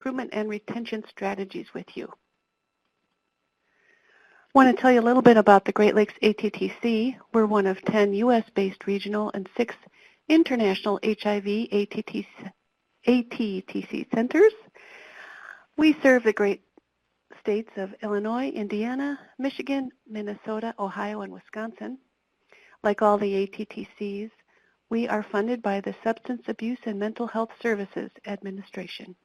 recruitment and retention strategies with you. I want to tell you a little bit about the Great Lakes ATTC. We're one of 10 U.S.-based regional and 6 international HIV ATTC centers. We serve the great states of Illinois, Indiana, Michigan, Minnesota, Ohio, and Wisconsin. Like all the ATTCs, we are funded by the Substance Abuse and Mental Health Services Administration.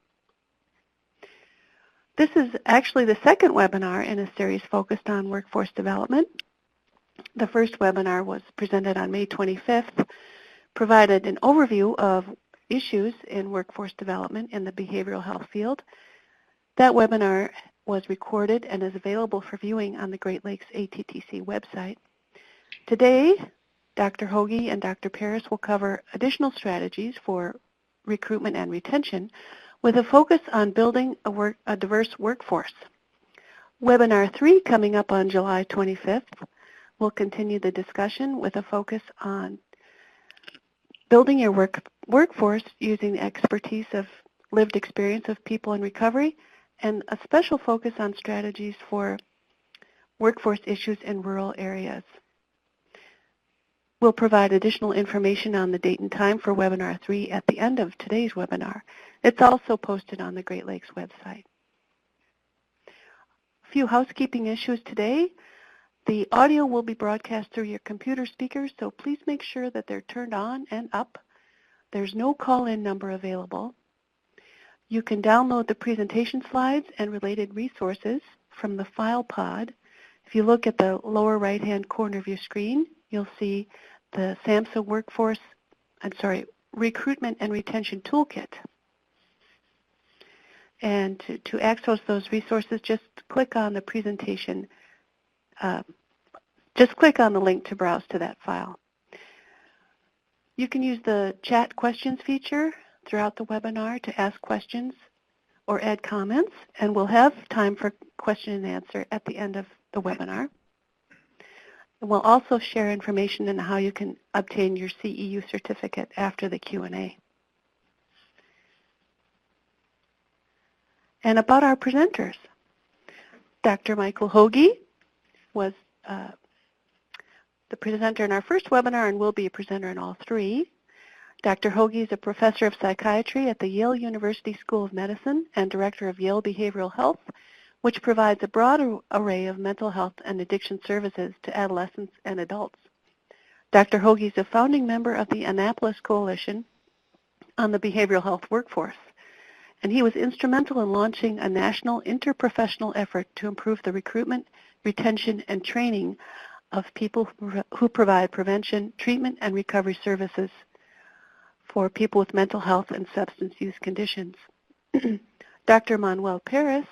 This is actually the second webinar in a series focused on workforce development. The first webinar was presented on May 25th, provided an overview of issues in workforce development in the behavioral health field. That webinar was recorded and is available for viewing on the Great Lakes ATTC website. Today, Dr. Hoagie and Dr. Paris will cover additional strategies for recruitment and retention with a focus on building a diverse workforce. Webinar 3, coming up on July 25th, will continue the discussion with a focus on building your workforce using the expertise of lived experience of people in recovery and a special focus on strategies for workforce issues in rural areas. We'll provide additional information on the date and time for Webinar 3 at the end of today's webinar. It's also posted on the Great Lakes website. A few housekeeping issues today. The audio will be broadcast through your computer speakers, so please make sure that they're turned on and up. There's no call-in number available. You can download the presentation slides and related resources from the file pod. If you look at the lower right-hand corner of your screen, you'll see the SAMSA Recruitment and Retention Toolkit. And to access those resources, just click on the presentation. Just click on the link to browse to that file. You can use the chat questions feature throughout the webinar to ask questions or add comments, and we'll have time for question and answer at the end of the webinar. And we'll also share information on how you can obtain your CEU certificate after the Q&A. And about our presenters. Dr. Michael Hoagie was the presenter in our first webinar and will be a presenter in all 3. Dr. Hoagie is a professor of psychiatry at the Yale University School of Medicine and director of Yale Behavioral Health, which provides a broad array of mental health and addiction services to adolescents and adults. Dr. Hoagie is a founding member of the Annapolis Coalition on the Behavioral Health Workforce, and he was instrumental in launching a national interprofessional effort to improve the recruitment, retention, and training of people who provide prevention, treatment, and recovery services for people with mental health and substance use conditions. Dr. Manuel Paris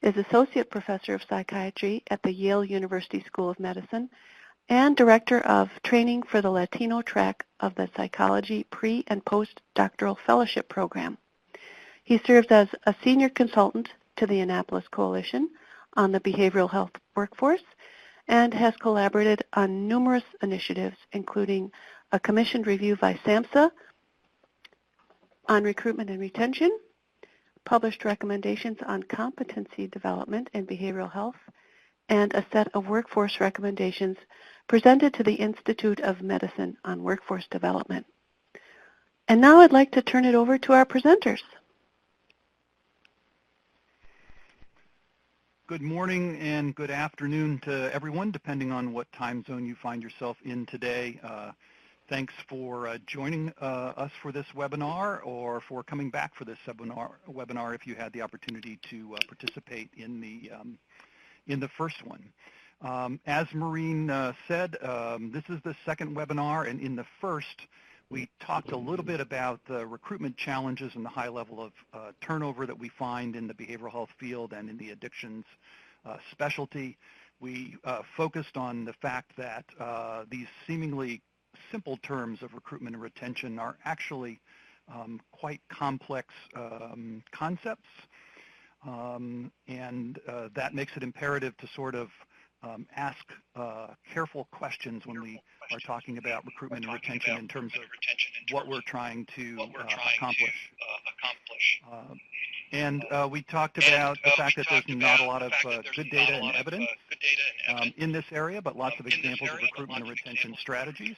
is Associate Professor of Psychiatry at the Yale University School of Medicine and Director of Training for the Latino track of the Psychology Pre- and Postdoctoral Fellowship Program. He serves as a Senior Consultant to the Annapolis Coalition on the Behavioral Health Workforce and has collaborated on numerous initiatives, including a commissioned review by SAMSA on recruitment and retention, published recommendations on competency development in behavioral health, and a set of workforce recommendations presented to the Institute of Medicine on workforce development. And now I'd like to turn it over to our presenters. Good morning and good afternoon to everyone, depending on what time zone you find yourself in today. Thanks for joining us for this webinar or for coming back for this webinar if you had the opportunity to participate in the first one. As Maureen said, this is the second webinar, and in the first, we talked a little bit about the recruitment challenges and the high level of turnover that we find in the behavioral health field and in the addictions specialty. We focused on the fact that these seemingly simple terms of recruitment and retention are actually quite complex concepts, and that makes it imperative to sort of ask careful questions when we are talking about recruitment and retention in terms of what we're trying to accomplish. And we talked about the fact that there's not a lot of good data and evidence in this area, but lots of examples of recruitment and retention strategies,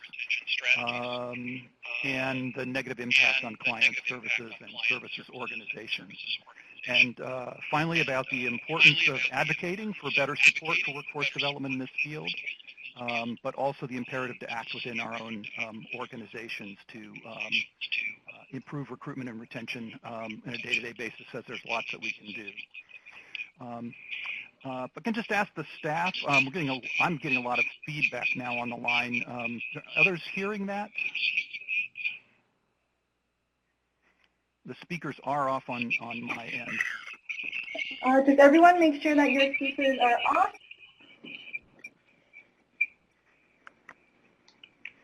and the negative impact on client services and services organizations. And finally, about the importance of advocating for better support for workforce development in this field, but also the imperative to act within our own organizations to improve recruitment and retention on a day-to-day basis, as there's lots that we can do. But can just ask the staff, I'm getting a lot of feedback now on the line. Are others hearing that? The speakers are off on my end. Does everyone make sure that your speakers are off?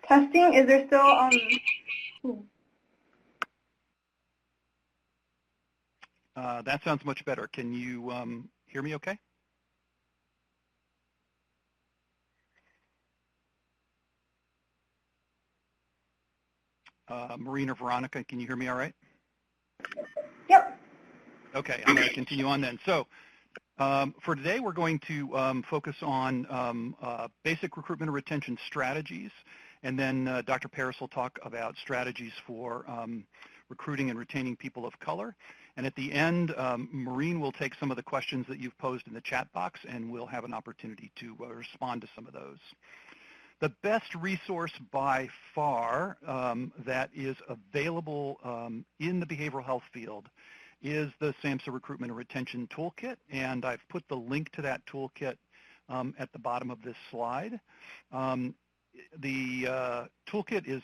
Testing, is there still, That sounds much better. Can you hear me okay? Maureen or Veronica, can you hear me all right? Yep. Okay, I'm going to continue on then. So for today, we're going to focus on basic recruitment and retention strategies, and then Dr. Paris will talk about strategies for recruiting and retaining people of color. And at the end, Maureen will take some of the questions that you've posed in the chat box, and we'll have an opportunity to respond to some of those. The best resource by far that is available in the behavioral health field is the SAMSA Recruitment and Retention Toolkit, and I've put the link to that toolkit at the bottom of this slide. The toolkit is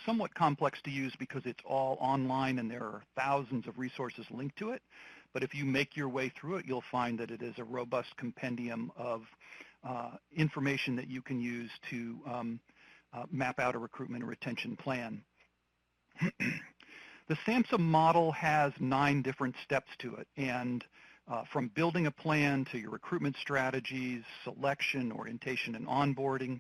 somewhat complex to use because it's all online and there are thousands of resources linked to it, but if you make your way through it, you'll find that it is a robust compendium of information that you can use to map out a recruitment and retention plan. The SAMSA model has 9 different steps to it, and from building a plan to your recruitment strategies, selection, orientation, and onboarding,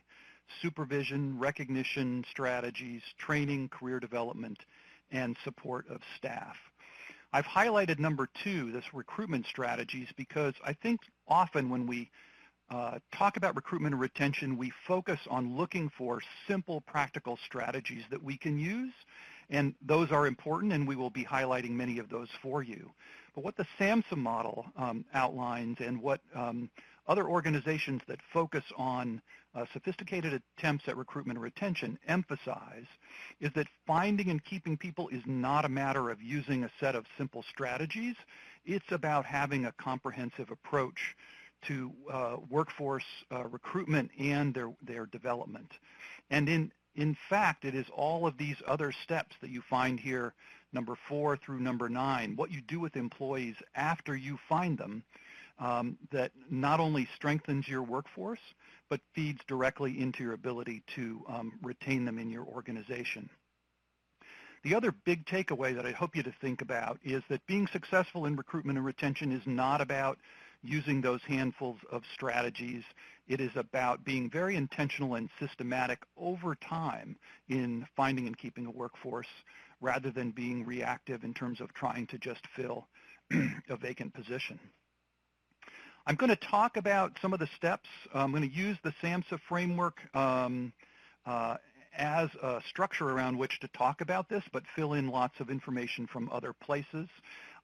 supervision, recognition strategies, training, career development, and support of staff. I've highlighted number 2, this recruitment strategies, because I think often when we talk about recruitment and retention, we focus on looking for simple, practical strategies that we can use, and those are important, and we will be highlighting many of those for you. But what the SAMSA model outlines, and what other organizations that focus on sophisticated attempts at recruitment and retention emphasize, is that finding and keeping people is not a matter of using a set of simple strategies. It's about having a comprehensive approach to workforce recruitment and their development. And in fact, it is all of these other steps that you find here, number 4 through number 9, what you do with employees after you find them, that not only strengthens your workforce, but feeds directly into your ability to retain them in your organization. The other big takeaway that I hope you to think about is that being successful in recruitment and retention is not about using those handfuls of strategies. It is about being very intentional and systematic over time in finding and keeping a workforce, rather than being reactive in terms of trying to just fill a vacant position. I'm going to talk about some of the steps. I'm going to use the SAMSA framework as a structure around which to talk about this, but fill in lots of information from other places.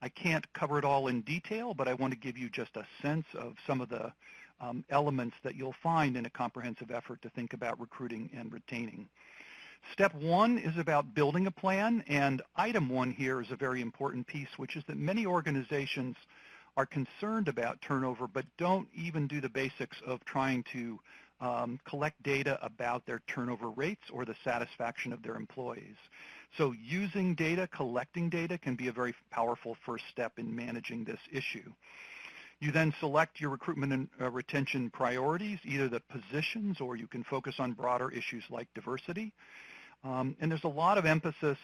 I can't cover it all in detail, but I want to give you just a sense of some of the elements that you'll find in a comprehensive effort to think about recruiting and retaining. Step 1 is about building a plan, and item 1 here is a very important piece, which is that many organizations are concerned about turnover, but don't even do the basics of trying to collect data about their turnover rates or the satisfaction of their employees. So using data, collecting data, can be a very powerful first step in managing this issue. You then select your recruitment and retention priorities, either the positions, or you can focus on broader issues like diversity. And there's a lot of emphasis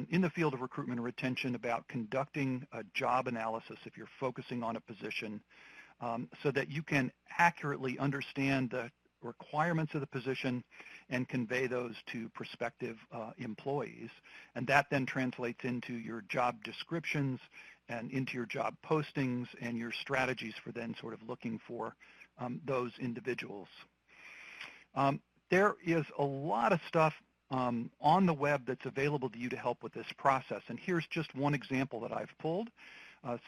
in the field of recruitment and retention about conducting a job analysis if you're focusing on a position, so that you can accurately understand the requirements of the position and convey those to prospective employees. And that then translates into your job descriptions and into your job postings and your strategies for then sort of looking for those individuals. There is a lot of stuff on the web that's available to you to help with this process, and here's just one example that I've pulled.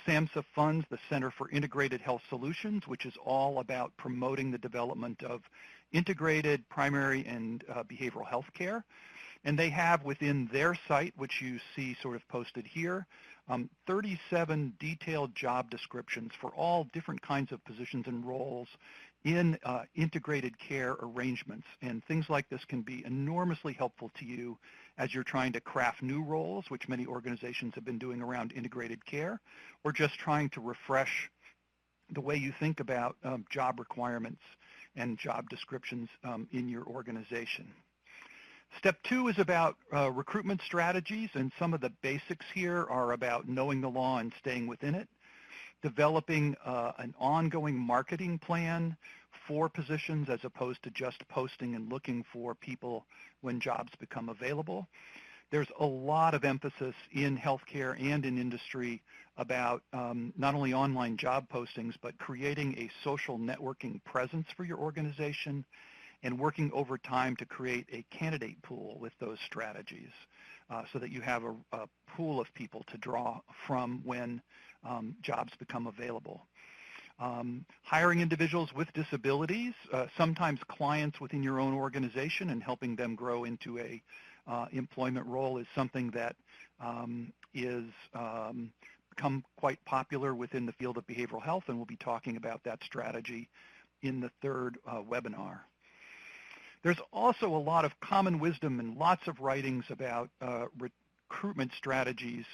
SAMSA funds the Center for Integrated Health Solutions, which is all about promoting the development of integrated primary and behavioral health care. And they have within their site, which you see sort of posted here, 37 detailed job descriptions for all different kinds of positions and roles in integrated care arrangements. And things like this can be enormously helpful to you as you're trying to craft new roles, which many organizations have been doing around integrated care, or just trying to refresh the way you think about job requirements and job descriptions in your organization. Step 2 is about recruitment strategies, and some of the basics here are about knowing the law and staying within it, developing an ongoing marketing plan for positions as opposed to just posting and looking for people when jobs become available. There's a lot of emphasis in healthcare and in industry about not only online job postings, but creating a social networking presence for your organization and working over time to create a candidate pool with those strategies so that you have a pool of people to draw from when jobs become available. Hiring individuals with disabilities, sometimes clients within your own organization, and helping them grow into a employment role is something that is become quite popular within the field of behavioral health, and we'll be talking about that strategy in the third webinar. There's also a lot of common wisdom and lots of writings about recruitment strategies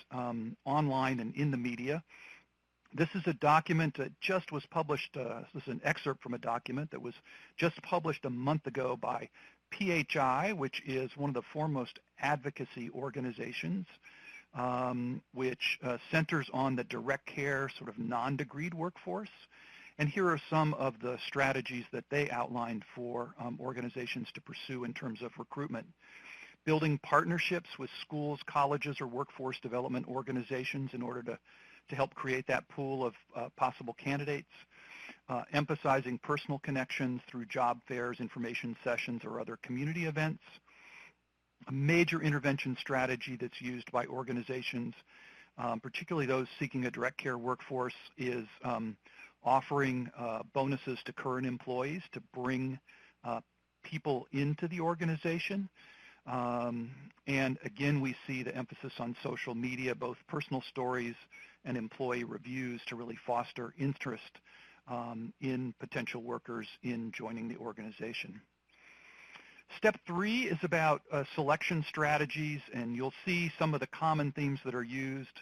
online and in the media. This is a document that just was published. This is an excerpt from a document that was just published a month ago by PHI, which is one of the foremost advocacy organizations, which centers on the direct care sort of non-degreed workforce. And here are some of the strategies that they outlined for organizations to pursue in terms of recruitment. Building partnerships with schools, colleges, or workforce development organizations in order to help create that pool of possible candidates. Emphasizing personal connections through job fairs, information sessions, or other community events. A major intervention strategy that's used by organizations, particularly those seeking a direct care workforce, is offering bonuses to current employees to bring people into the organization. And again, we see the emphasis on social media, both personal stories and employee reviews, to really foster interest in potential workers in joining the organization. Step 3 is about selection strategies, and you'll see some of the common themes that are used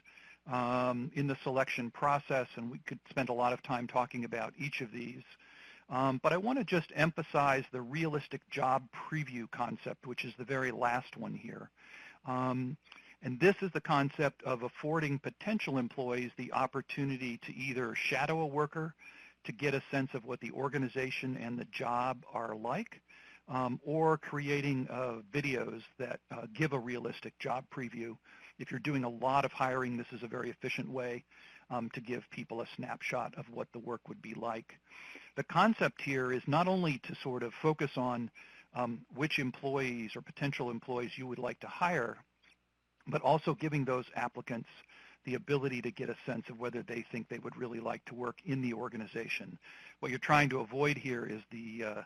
in the selection process, and we could spend a lot of time talking about each of these. But I want to just emphasize the realistic job preview concept, which is the very last one here. And this is the concept of affording potential employees the opportunity to either shadow a worker to get a sense of what the organization and the job are like, or creating videos that give a realistic job preview. If you're doing a lot of hiring, this is a very efficient way to give people a snapshot of what the work would be like. The concept here is not only to sort of focus on which employees or potential employees you would like to hire, but also giving those applicants the ability to get a sense of whether they think they would really like to work in the organization. What you're trying to avoid here is the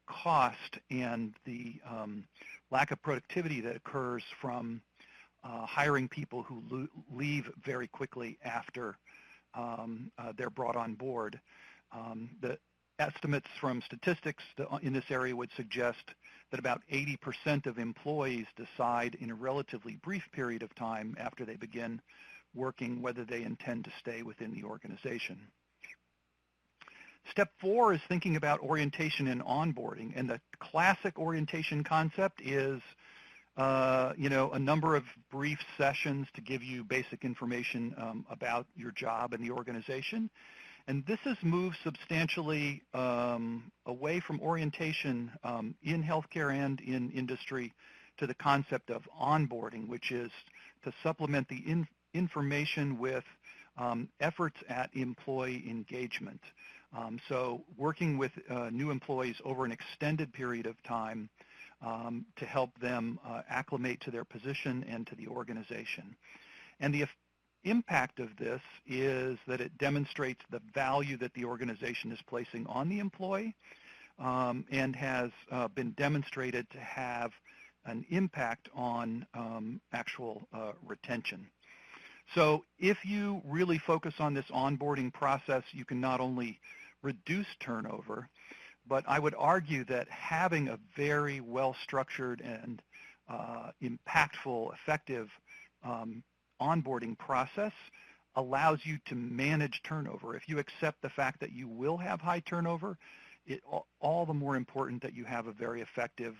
cost and the lack of productivity that occurs from hiring people who leave very quickly after they're brought on board. The estimates from statistics in this area would suggest that about 80% of employees decide in a relatively brief period of time after they begin working whether they intend to stay within the organization. Step 4 is thinking about orientation and onboarding, and the classic orientation concept is a number of brief sessions to give you basic information about your job and the organization. And this has moved substantially away from orientation in healthcare and in industry to the concept of onboarding, which is to supplement the information with efforts at employee engagement. So working with new employees over an extended period of time to help them acclimate to their position and to the organization. And the impact of this is that it demonstrates the value that the organization is placing on the employee and has been demonstrated to have an impact on actual retention. So if you really focus on this onboarding process, you can not only reduce turnover, but I would argue that having a very well-structured and impactful, effective onboarding process allows you to manage turnover. If you accept the fact that you will have high turnover, all the more important that you have a very effective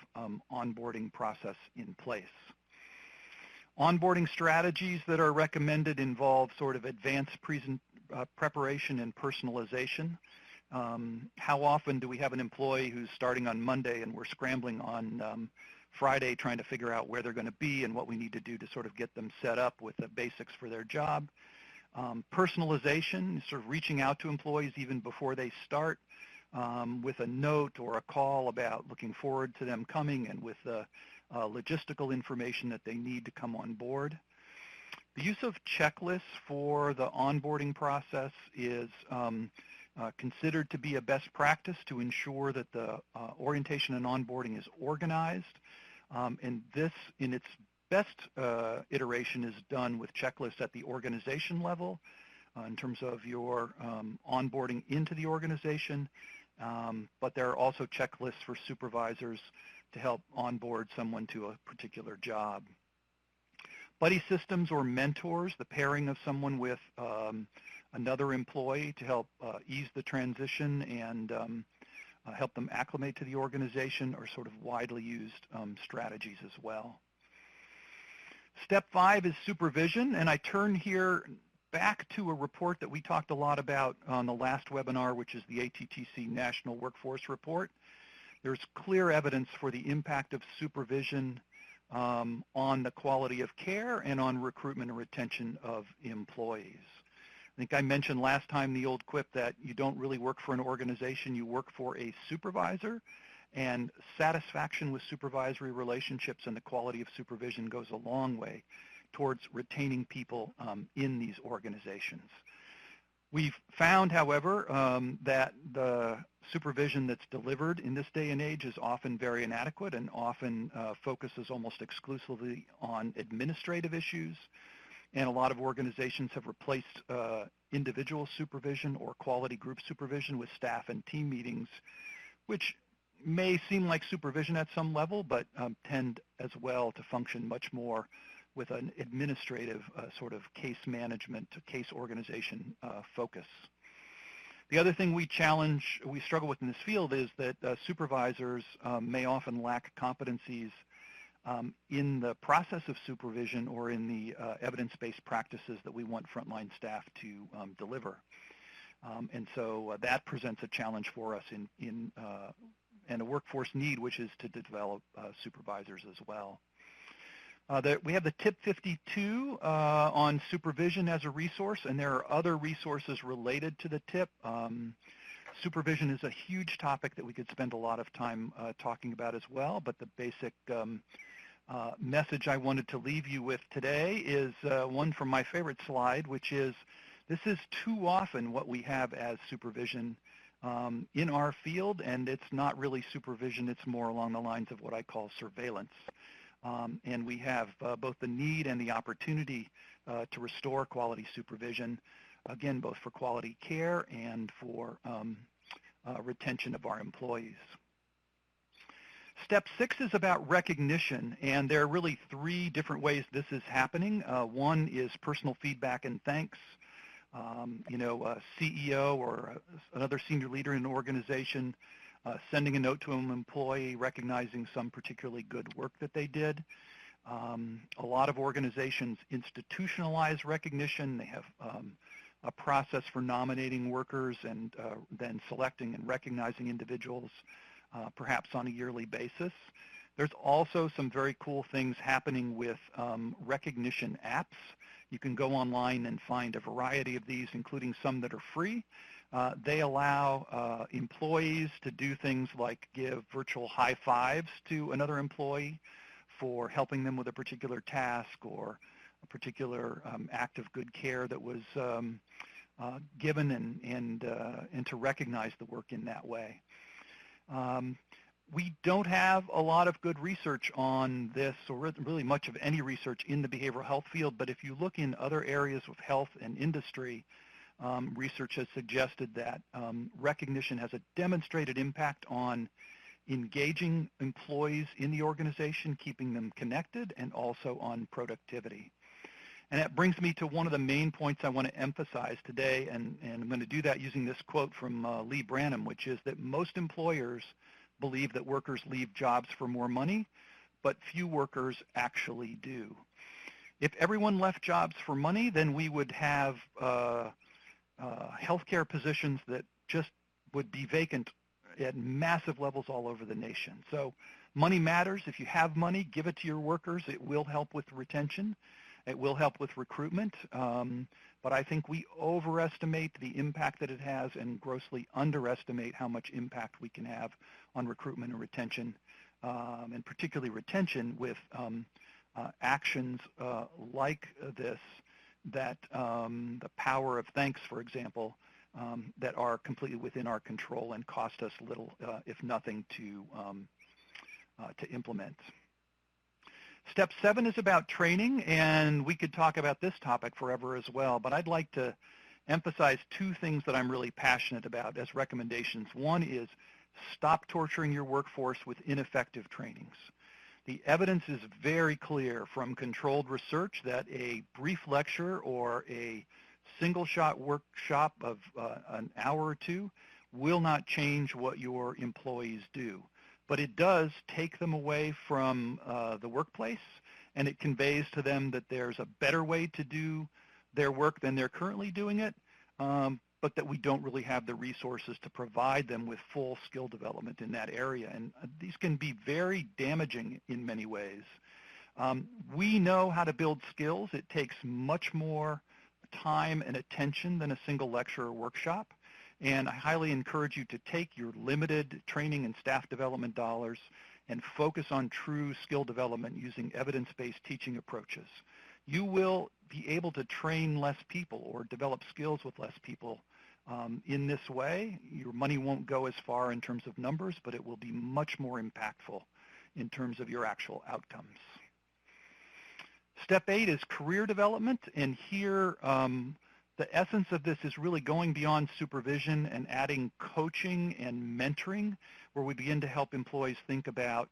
onboarding process in place. Onboarding strategies that are recommended involve sort of advanced preparation and personalization. How often do we have an employee who's starting on Monday and we're scrambling on Friday trying to figure out where they're going to be and what we need to do to sort of get them set up with the basics for their job? Personalization, sort of reaching out to employees even before they start with a note or a call about looking forward to them coming and with the logistical information that they need to come on board. The use of checklists for the onboarding process is considered to be a best practice to ensure that the orientation and onboarding is organized. And this, in its best iteration, is done with checklists at the organization level in terms of your onboarding into the organization. But there are also checklists for supervisors to help onboard someone to a particular job. Buddy systems or mentors, the pairing of someone with another employee to help ease the transition and help them acclimate to the organization, are sort of widely used strategies as well. Step 5 is supervision, and I turn here back to a report that we talked a lot about on the last webinar, which is the ATTC National Workforce Report. There's clear evidence for the impact of supervision on the quality of care and on recruitment and retention of employees. I think I mentioned last time the old quip that you don't really work for an organization, you work for a supervisor, and satisfaction with supervisory relationships and the quality of supervision goes a long way towards retaining people in these organizations. We've found, however, that the supervision that's delivered in this day and age is often very inadequate and often focuses almost exclusively on administrative issues. And a lot of organizations have replaced individual supervision or quality group supervision with staff and team meetings, which may seem like supervision at some level, but tend as well to function much more with an administrative sort of case management, case organization focus. The other thing we struggle with in this field is that supervisors may often lack competencies in the process of supervision or in the evidence-based practices that we want frontline staff to deliver. And so that presents a challenge for us and a workforce need, which is to develop supervisors as well. We have the Tip 52 on supervision as a resource, and there are other resources related to the tip. Supervision is a huge topic that we could spend a lot of time talking about as well, but the basic message I wanted to leave you with today is one from my favorite slide, which is this is too often what we have as supervision in our field, and it's not really supervision, it's more along the lines of what I call surveillance. And we have both the need and the opportunity to restore quality supervision, again, both for quality care and for retention of our employees. Step 6 is about recognition, and there are really 3 different ways this is happening. One is personal feedback and thanks. A CEO or another senior leader in an organization sending a note to an employee recognizing some particularly good work that they did. A lot of organizations institutionalize recognition. They have a process for nominating workers and then selecting and recognizing individuals, perhaps on a yearly basis. There's also some very cool things happening with recognition apps You can go online and find a variety of these, including some that are free. They allow employees to do things like give virtual high fives to another employee for helping them with a particular task or a particular act of good care that was given, and to recognize the work in that way. We don't have a lot of good research on this, or really much of any research in the behavioral health field, but if you look in other areas of health and industry, research has suggested that recognition has a demonstrated impact on engaging employees in the organization, keeping them connected, and also on productivity. And that brings me to one of the main points I want to emphasize today, and I'm going to do that using this quote from Lee Branham, which is that most employers believe that workers leave jobs for more money, but few workers actually do. If everyone left jobs for money, then we would have healthcare positions that just would be vacant at massive levels all over the nation. So money matters. If you have money, give it to your workers. It will help with retention. It will help with recruitment. But I think we overestimate the impact that it has and grossly underestimate how much impact we can have on recruitment and retention, and particularly retention with actions like this, that the power of thanks, for example, that are completely within our control and cost us little, if nothing, to implement. Step 7 is about training, and we could talk about this topic forever as well, but I'd like to emphasize 2 things that I'm really passionate about as recommendations. One is stop torturing your workforce with ineffective trainings. The evidence is very clear from controlled research that a brief lecture or a single-shot workshop of an hour or 2 will not change what your employees do. But it does take them away from the workplace, and it conveys to them that there's a better way to do their work than they're currently doing it, but that we don't really have the resources to provide them with full skill development in that area. And these can be very damaging in many ways. We know how to build skills. It takes much more time and attention than a single lecture or workshop. And I highly encourage you to take your limited training and staff development dollars and focus on true skill development using evidence-based teaching approaches. You will be able to train less people or develop skills with less people in this way. Your money won't go as far in terms of numbers, but it will be much more impactful in terms of your actual outcomes. Step 8 is career development, and here the essence of this is really going beyond supervision and adding coaching and mentoring, where we begin to help employees think about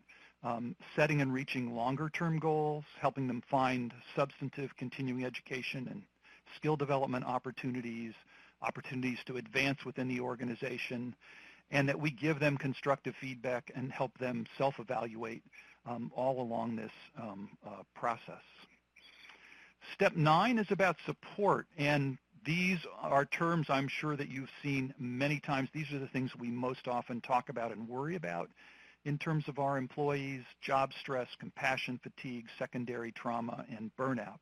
setting and reaching longer-term goals, helping them find substantive continuing education and skill development opportunities, opportunities to advance within the organization, and that we give them constructive feedback and help them self-evaluate all along this process. Step 9 is about support, and these are terms I'm sure that you've seen many times. These are the things we most often talk about and worry about in terms of our employees: job stress, compassion fatigue, secondary trauma, and burnout.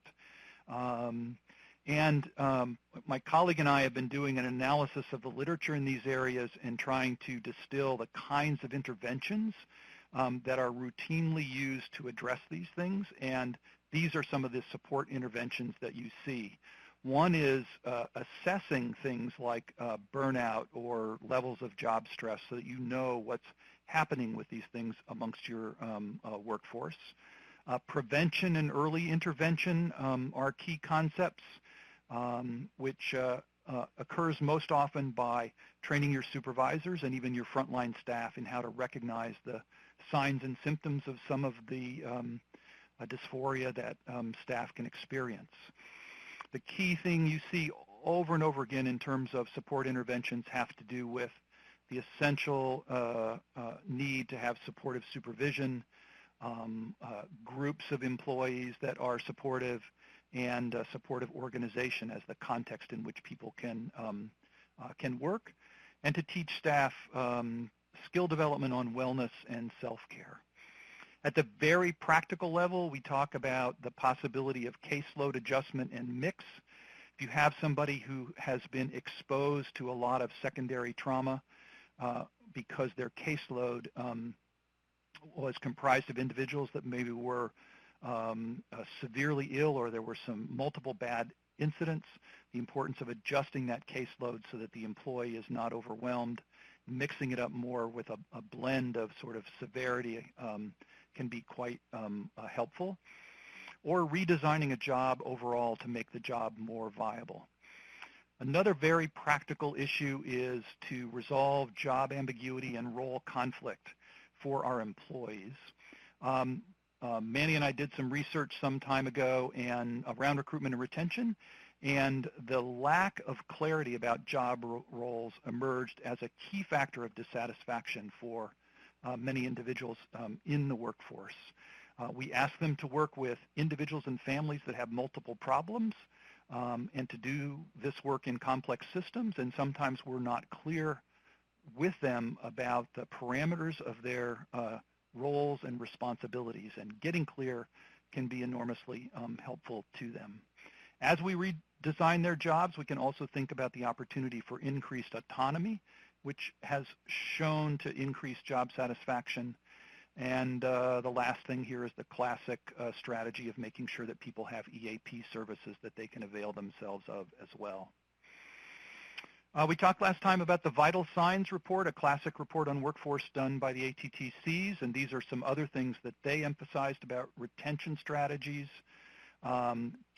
My colleague and I have been doing an analysis of the literature in these areas and trying to distill the kinds of interventions that are routinely used to address these things, and these are some of the support interventions that you see. One is assessing things like burnout or levels of job stress so that you know what's happening with these things amongst your workforce. Prevention and early intervention are key concepts, which occurs most often by training your supervisors and even your frontline staff in how to recognize the signs and symptoms of some of the dysphoria that staff can experience. The key thing you see over and over again in terms of support interventions have to do with the essential need to have supportive supervision, groups of employees that are supportive, and a supportive organization as the context in which people can work, and to teach staff skill development on wellness and self-care. At the very practical level, we talk about the possibility of caseload adjustment and mix. If you have somebody who has been exposed to a lot of secondary trauma because their caseload was comprised of individuals that maybe were severely ill or there were some multiple bad incidents, the importance of adjusting that caseload so that the employee is not overwhelmed, mixing it up more with a blend of sort of severity can be quite helpful, or redesigning a job overall to make the job more viable. Another very practical issue is to resolve job ambiguity and role conflict for our employees. Manny and I did some research some time ago and around recruitment and retention, and the lack of clarity about job roles emerged as a key factor of dissatisfaction for many individuals in the workforce. We asked them to work with individuals and families that have multiple problems and to do this work in complex systems, and sometimes we're not clear with them about the parameters of their roles and responsibilities, and getting clear can be enormously helpful to them. As we redesign their jobs, we can also think about the opportunity for increased autonomy, which has shown to increase job satisfaction. And the last thing here is the classic strategy of making sure that people have EAP services that they can avail themselves of as well. We talked last time about the Vital Signs report, a classic report on workforce done by the ATTCs, and these are some other things that they emphasized about retention strategies.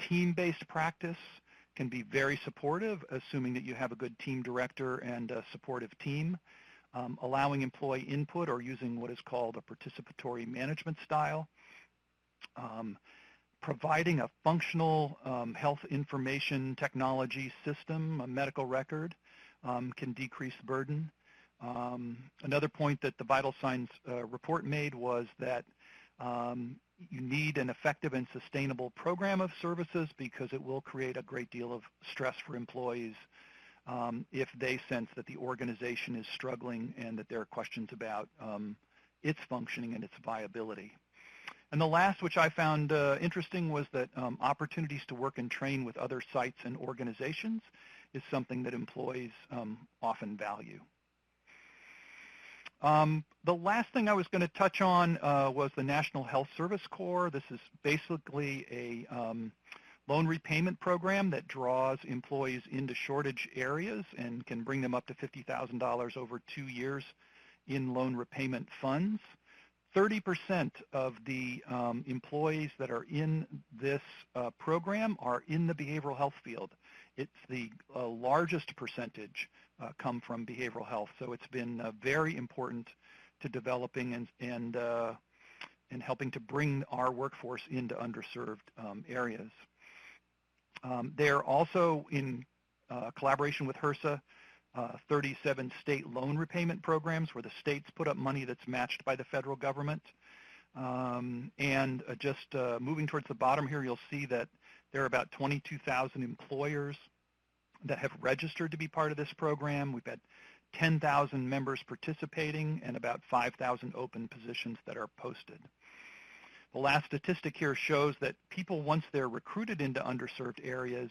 Team-based practice can be very supportive, assuming that you have a good team director and a supportive team. Allowing employee input or using what is called a participatory management style. Providing a functional health information technology system, a medical record, can decrease burden. Another point that the Vital Signs report made was that you need an effective and sustainable program of services because it will create a great deal of stress for employees if they sense that the organization is struggling and that there are questions about its functioning and its viability. And the last, which I found interesting, was that opportunities to work and train with other sites and organizations is something that employees often value. The last thing I was going to touch on was the National Health Service Corps. This is basically a loan repayment program that draws employees into shortage areas and can bring them up to $50,000 over 2 years in loan repayment funds. 30% of the employees that are in this program are in the behavioral health field. It's the largest percentage come from behavioral health, so it's been very important to developing and helping to bring our workforce into underserved areas. They're also in collaboration with HRSA, 37 state loan repayment programs where the states put up money that's matched by the federal government. Just moving towards the bottom here, you'll see that there are about 22,000 employers that have registered to be part of this program. We've had 10,000 members participating and about 5,000 open positions that are posted. The last statistic here shows that people, once they're recruited into underserved areas,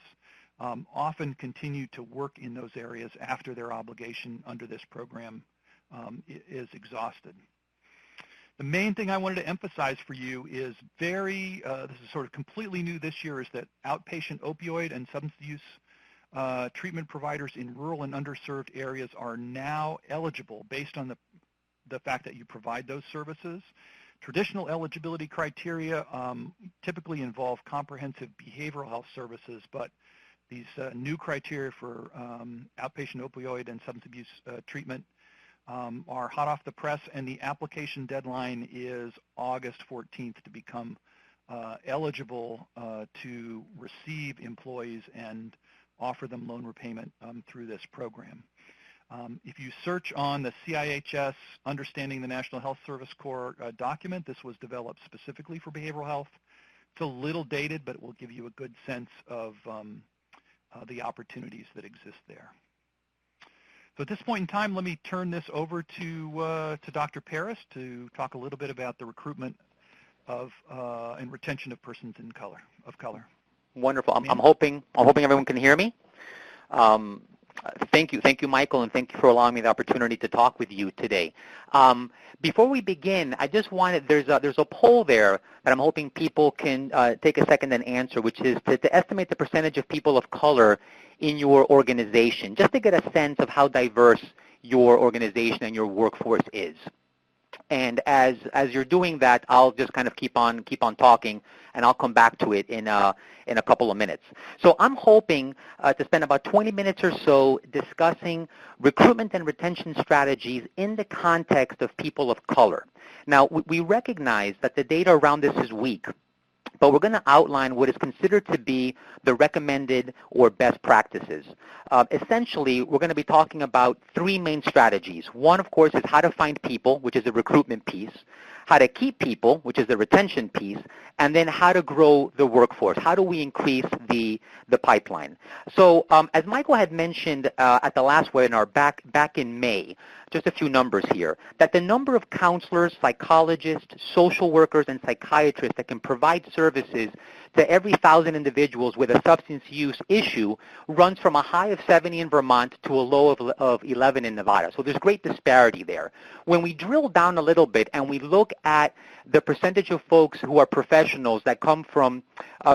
often continue to work in those areas after their obligation under this program is exhausted. The main thing I wanted to emphasize for you is this is sort of completely new this year, is that outpatient opioid and substance use treatment providers in rural and underserved areas are now eligible based on the fact that you provide those services. Traditional eligibility criteria typically involve comprehensive behavioral health services, but these new criteria for outpatient opioid and substance abuse treatment are hot off the press, and the application deadline is August 14th to become eligible to receive employees and offer them loan repayment through this program. If you search on the CIHS Understanding the National Health Service Corps document, this was developed specifically for behavioral health. It's a little dated, but it will give you a good sense of the opportunities that exist there. So at this point in time, let me turn this over to Dr. Paris to talk a little bit about the recruitment and retention of persons of color. Wonderful. I'm hoping everyone can hear me. Thank you, Michael, and thank you for allowing me the opportunity to talk with you today. Before we begin, I just wanted, there's a poll there that I'm hoping people can take a second and answer, which is to estimate the percentage of people of color in your organization, just to get a sense of how diverse your organization and your workforce is. And as you're doing that, I'll just kind of keep on talking, and I'll come back to it in a couple of minutes. So I'm hoping to spend about 20 minutes or so discussing recruitment and retention strategies in the context of people of color. Now, we recognize that the data around this is weak, but we're going to outline what is considered to be the recommended or best practices. Essentially, we're going to be talking about three main strategies. One, of course, is how to find people, which is the recruitment piece, how to keep people, which is the retention piece, and then how to grow the workforce. How do we increase the pipeline? So as Michael had mentioned at the last webinar back in May, just a few numbers here, that the number of counselors, psychologists, social workers, and psychiatrists that can provide services to every 1,000 individuals with a substance use issue runs from a high of 70 in Vermont to a low of 11 in Nevada. So there's great disparity there. When we drill down a little bit and we look at the percentage of folks who are professionals that come from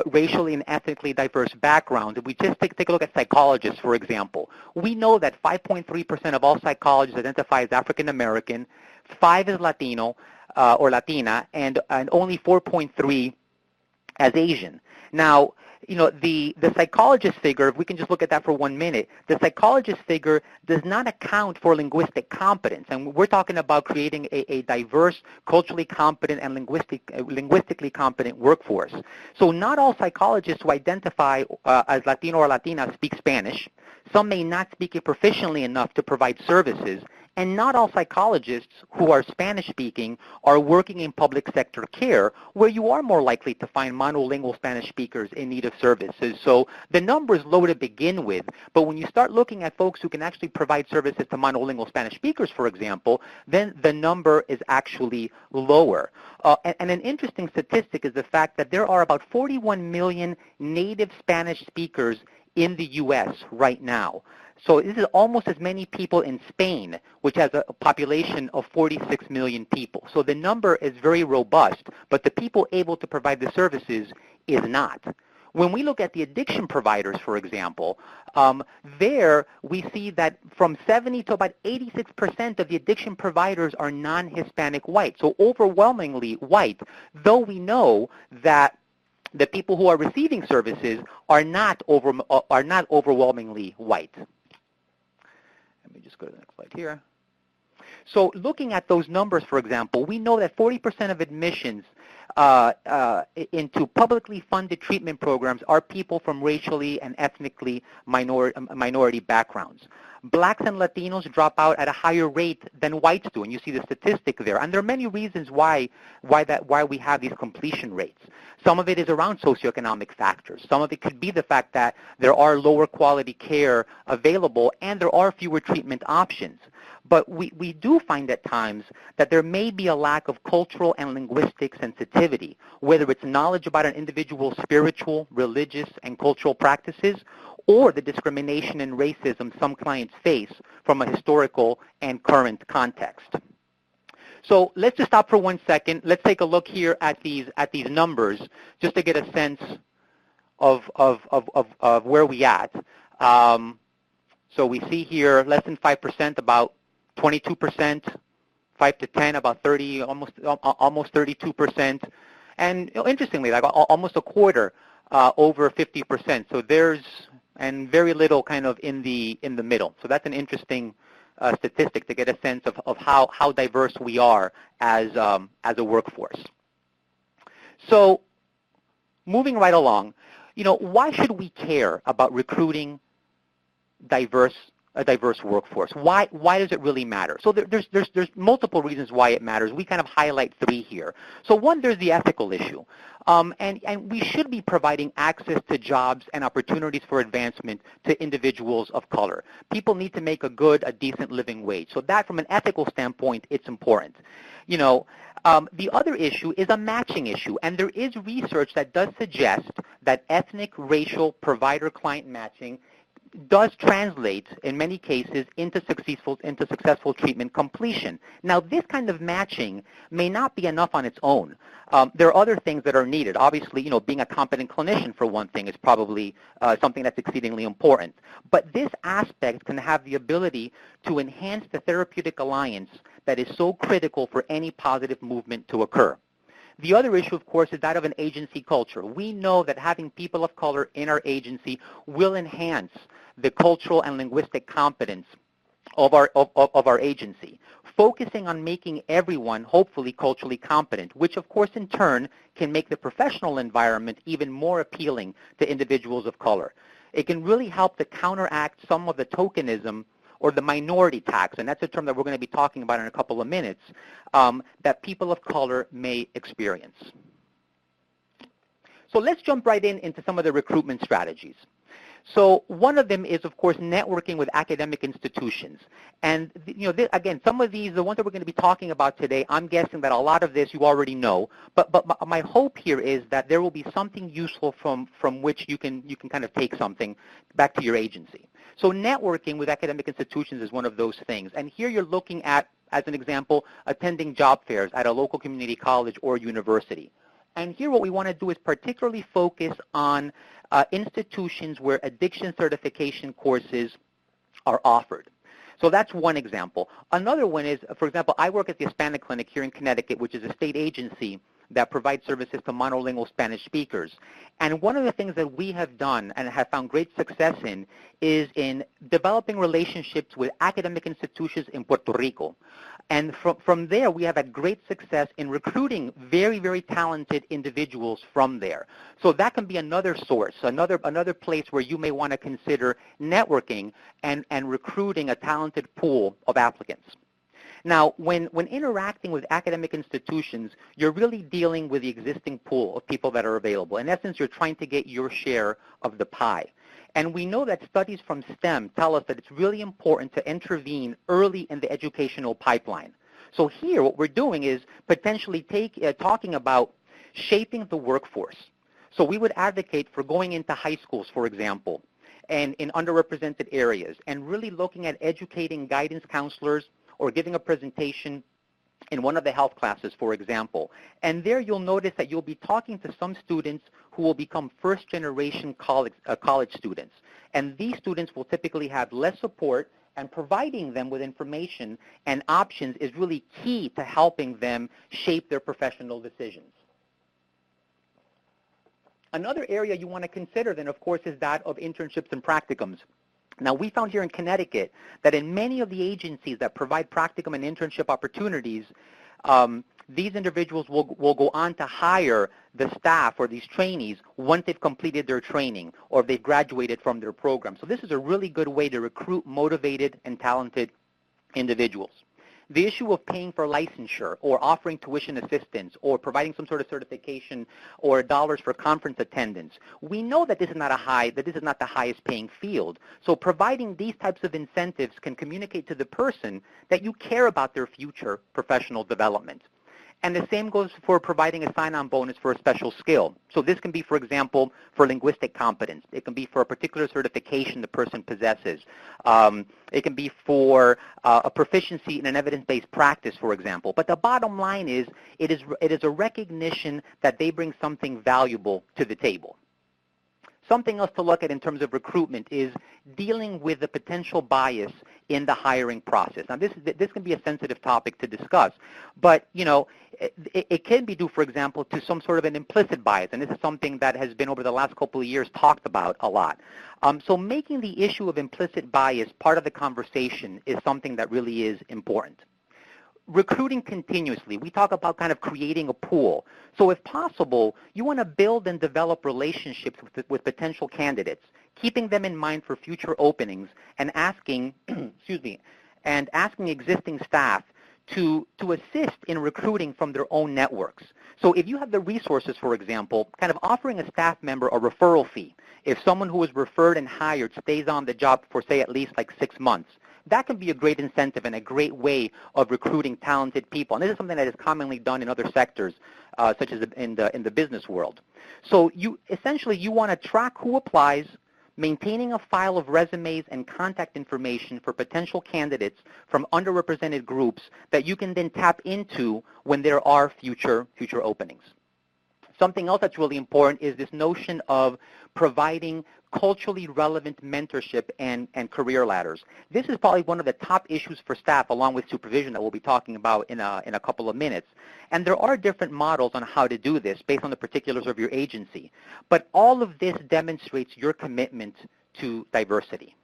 racially and ethnically diverse backgrounds, if we just take a look at psychologists, for example, we know that 5.3% of all psychologists identify as African American, 5 is Latino or Latina, and only 4.3 as Asian. Now, you know, the psychologist figure, if we can just look at that for 1 minute, the psychologist figure does not account for linguistic competence. And we're talking about creating a diverse, culturally competent, and linguistically competent workforce. So not all psychologists who identify as Latino or Latina speak Spanish. Some may not speak it proficiently enough to provide services. And not all psychologists who are Spanish-speaking are working in public sector care, where you are more likely to find monolingual Spanish speakers in need of services. So the number is low to begin with, but when you start looking at folks who can actually provide services to monolingual Spanish speakers, for example, then the number is actually lower. And an interesting statistic is the fact that there are about 41 million native Spanish speakers in the U.S. right now. So this is almost as many people in Spain, which has a population of 46 million people. So the number is very robust, but the people able to provide the services is not. When we look at the addiction providers, for example, there we see that from 70 to about 86% of the addiction providers are non-Hispanic white, so overwhelmingly white, though we know that the people who are receiving services are not overwhelmingly white. Let me just go to the next slide here. So looking at those numbers, for example, we know that 40% of admissions into publicly funded treatment programs are people from racially and ethnically minority backgrounds. Blacks and Latinos drop out at a higher rate than whites do, and you see the statistic there. And there are many reasons why we have these completion rates. Some of it is around socioeconomic factors. Some of it could be the fact that there are lower quality care available and there are fewer treatment options. But we do find at times that there may be a lack of cultural and linguistic sensitivity, whether it's knowledge about an individual's spiritual, religious, and cultural practices, or the discrimination and racism some clients face from a historical and current context. So let's just stop for 1 second. Let's take a look here at these numbers just to get a sense of where we at. So we see here less than 5%, about 22%, 5 to 10, about 30, almost 32%, and interestingly, like almost a quarter over 50%. So there's very little kind of in the middle. So that's an interesting statistic to get a sense of how diverse we are as a workforce. So moving right along, you know, why should we care about recruiting diverse a diverse workforce? Why does it really matter? So there's multiple reasons why it matters. We kind of highlight 3 here. So one, there's the ethical issue. And we should be providing access to jobs and opportunities for advancement to individuals of color. People need to make a decent living wage. So that, from an ethical standpoint, it's important. You know, the other issue is a matching issue, and there is research that does suggest that ethnic, racial, provider-client matching does translate, in many cases, into successful treatment completion. Now, this kind of matching may not be enough on its own. There are other things that are needed. Obviously, you know, being a competent clinician, for one thing, is probably something that's exceedingly important. But this aspect can have the ability to enhance the therapeutic alliance that is so critical for any positive movement to occur. The other issue, of course, is that of an agency culture. We know that having people of color in our agency will enhance the cultural and linguistic competence of our agency, focusing on making everyone hopefully culturally competent, which of course in turn can make the professional environment even more appealing to individuals of color. It can really help to counteract some of the tokenism or the minority tax, and that's a term that we're going to be talking about in a couple of minutes, that people of color may experience. So let's jump right into some of the recruitment strategies. So one of them is, of course, networking with academic institutions. And, you know, again, some of these, the ones that we're going to be talking about today, I'm guessing that a lot of this you already know. But my hope here is that there will be something useful from which you can kind of take something back to your agency. So networking with academic institutions is one of those things. And here you're looking at, as an example, attending job fairs at a local community college or university. And here what we want to do is particularly focus on institutions where addiction certification courses are offered. So that's one example. Another one is, for example, I work at the Hispanic Clinic here in Connecticut, which is a state agency that provides services to monolingual Spanish speakers. And one of the things that we have done and have found great success in is in developing relationships with academic institutions in Puerto Rico. And from there, we have had great success in recruiting very, very talented individuals from there. So that can be another source, another place where you may want to consider networking and recruiting a talented pool of applicants. Now, when interacting with academic institutions, you're really dealing with the existing pool of people that are available. In essence, you're trying to get your share of the pie. And we know that studies from STEM tell us that it's really important to intervene early in the educational pipeline. So here, what we're doing is potentially talking about shaping the workforce. So we would advocate for going into high schools, for example, and in underrepresented areas, and really looking at educating guidance counselors or giving a presentation in one of the health classes, for example. And there you'll notice that you'll be talking to some students who will become first-generation college students. And these students will typically have less support, and providing them with information and options is really key to helping them shape their professional decisions. Another area you want to consider then, of course, is that of internships and practicums. Now, we found here in Connecticut that in many of the agencies that provide practicum and internship opportunities, these individuals will go on to hire the staff or these trainees once they've completed their training or they've graduated from their program. So this is a really good way to recruit motivated and talented individuals. The issue of paying for licensure or offering tuition assistance or providing some sort of certification or dollars for conference attendance, we know that this is not the highest paying field. So providing these types of incentives can communicate to the person that you care about their future professional development. And the same goes for providing a sign-on bonus for a special skill. So this can be, for example, for linguistic competence. It can be for a particular certification the person possesses. It can be for a proficiency in an evidence-based practice, for example. But the bottom line is, it is a recognition that they bring something valuable to the table. Something else to look at in terms of recruitment is dealing with the potential bias in the hiring process. Now, this can be a sensitive topic to discuss, but you know, it can be due, for example, to some sort of an implicit bias, and this is something that has been over the last couple of years talked about a lot. So making the issue of implicit bias part of the conversation is something that really is important. Recruiting continuously, we talk about kind of creating a pool. So if possible, you want to build and develop relationships with potential candidates. keeping them in mind for future openings and asking, asking existing staff to assist in recruiting from their own networks. So if you have the resources, for example, kind of offering a staff member a referral fee. If someone who is referred and hired stays on the job for, say, at least like 6 months, that can be a great incentive and a great way of recruiting talented people. And this is something that is commonly done in other sectors, such as in the business world. So you want to track who applies, maintaining a file of resumes and contact information for potential candidates from underrepresented groups that you can then tap into when there are future openings. Something else that's really important is this notion of providing culturally relevant mentorship and career ladders. This is probably one of the top issues for staff, along with supervision, that we'll be talking about in a couple of minutes. And there are different models on how to do this based on the particulars of your agency. But all of this demonstrates your commitment to diversity.